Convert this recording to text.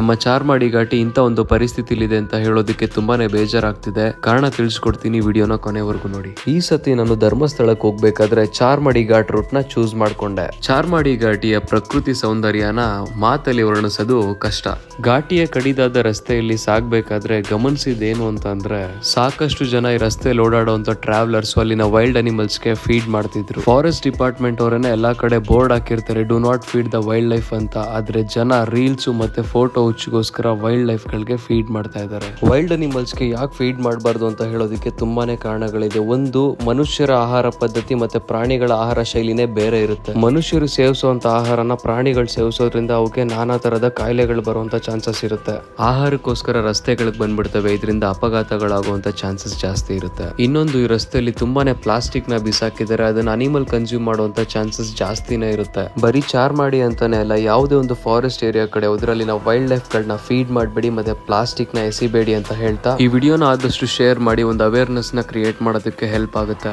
ನಮ್ಮ ಚಾರ್ಮಾಡಿ ಘಾಟಿ ಇಂತ ಒಂದು ಪರಿಸ್ಥಿತಿಲಿದೆ ಅಂತ ಹೇಳೋದಕ್ಕೆ ತುಂಬಾನೇ ಬೇಜಾರಾಗ್ತಿದೆ. ಕಾರಣ ತಿಳಿಸ್ಕೊಡ್ತೀನಿ, ವಿಡಿಯೋನ ಕೊನೆವರೆಗೂ ನೋಡಿ. ಈ ಸತಿ ನಾನು ಧರ್ಮಸ್ಥಳಕ್ಕೆ ಹೋಗ್ಬೇಕಾದ್ರೆ ಚಾರ್ಮಾಡಿ ಘಾಟ್ ರೂಟ್ ನ ಚೂಸ್ ಮಾಡ್ಕೊಂಡೆ. ಚಾರ್ಮಾಡಿ ಘಾಟಿಯ ಪ್ರಕೃತಿ ಸೌಂದರ್ಯನ ಮಾತಲ್ಲಿ ವರ್ಣಿಸೋದು ಕಷ್ಟ. ಘಾಟಿಯ ಕಡಿದಾದ ರಸ್ತೆಯಲ್ಲಿ ಸಾಗ್ಬೇಕಾದ್ರೆ ಗಮನಿಸಿದೇನು ಅಂತ ಅಂದ್ರೆ, ಸಾಕಷ್ಟು ಜನ ಈ ರಸ್ತೆಯಲ್ಲಿ ಓಡಾಡುವಂತ ಟ್ರಾವೆಲರ್ಸ್ ಅಲ್ಲಿನ ವೈಲ್ಡ್ ಅನಿಮಲ್ಸ್ ಗೆ ಫೀಡ್ ಮಾಡ್ತಿದ್ರು. ಫಾರೆಸ್ಟ್ ಡಿಪಾರ್ಟ್ಮೆಂಟ್ ಅವರನ್ನ ಎಲ್ಲಾ ಕಡೆ ಬೋರ್ಡ್ ಹಾಕಿರ್ತಾರೆ, do not feed the wild life ಅಂತ. ಆದ್ರೆ ಜನ ರೀಲ್ಸ್ ಮತ್ತೆ ಫೋಟೋ ಹುಚ್ಚಿಗೋಸ್ಕರ ವೈಲ್ಡ್ ಲೈಫ್ ಗಳಿಗೆ ಫೀಡ್ ಮಾಡ್ತಾ ಇದ್ದಾರೆ. ವೈಲ್ಡ್ ಅನಿಮಲ್ಸ್ ಗೆ ಯಾಕೆ ಫೀಡ್ ಮಾಡಬಾರ್ದು ಅಂತ ಹೇಳೋದಕ್ಕೆ ತುಂಬಾನೇ ಕಾರಣಗಳಿದೆ. ಒಂದು, ಮನುಷ್ಯರ ಆಹಾರ ಪದ್ಧತಿ ಮತ್ತೆ ಪ್ರಾಣಿಗಳ ಆಹಾರ ಶೈಲಿನೇ ಬೇರೆ ಇರುತ್ತೆ. ಮನುಷ್ಯರು ಸೇವಿಸುವಂತ ಆಹಾರನ ಪ್ರಾಣಿಗಳು ಸೇವಿಸೋದ್ರಿಂದ ಅವಕ್ಕೆ ನಾನಾ ತರದ ಕಾಯಿಲೆಗಳು ಬರುವಂತ ಚಾನ್ಸಸ್ ಇರುತ್ತೆ. ಆಹಾರಕ್ಕೋಸ್ಕರ ರಸ್ತೆಗಳಿಗೆ ಬಂದ್ಬಿಡ್ತವೆ, ಇದರಿಂದ ಅಪಘಾತಗಳಾಗುವಂತ ಚಾನ್ಸಸ್ ಜಾಸ್ತಿ ಇರುತ್ತೆ. ಇನ್ನೊಂದು, ಈ ರಸ್ತೆಯಲ್ಲಿ ತುಂಬಾನೇ ಪ್ಲಾಸ್ಟಿಕ್ ನ ಬಿಸಾಕಿದ್ದಾರೆ, ಅದನ್ನ ಅನಿಮಲ್ ಕನ್ಸ್ಯೂಮ್ ಮಾಡುವಂತ ಚಾನ್ಸಸ್ ಜಾಸ್ತಿನೇ ಇರುತ್ತೆ. ಬರೀ ಚಾರ್ಮಾಡಿ ಅಂತಾನೆ ಅಲ್ಲ, ಯಾವುದೇ ಒಂದು ಫಾರೆಸ್ಟ್ ಏರಿಯಾ ಕಡೆ ಹೋದ್ರಲ್ಲಿ ನಾವು ವೈಲ್ಡ್ ಲೈಫ್ ಗಳನ್ನ ಫೀಡ್ ಮಾಡಬೇಡಿ ಮತ್ತೆ ಪ್ಲಾಸ್ಟಿಕ್ ನ ಎಸಿಬೇಡಿ ಅಂತ ಹೇಳ್ತಾ ಈ ವಿಡಿಯೋನ ಆದಷ್ಟು ಶೇರ್ ಮಾಡಿ ಒಂದು ಅವೇರ್ನೆಸ್ ನ ಕ್ರಿಯೇಟ್ ಮಾಡೋದಕ್ಕೆ ಹೆಲ್ಪ್ ಆಗುತ್ತೆ.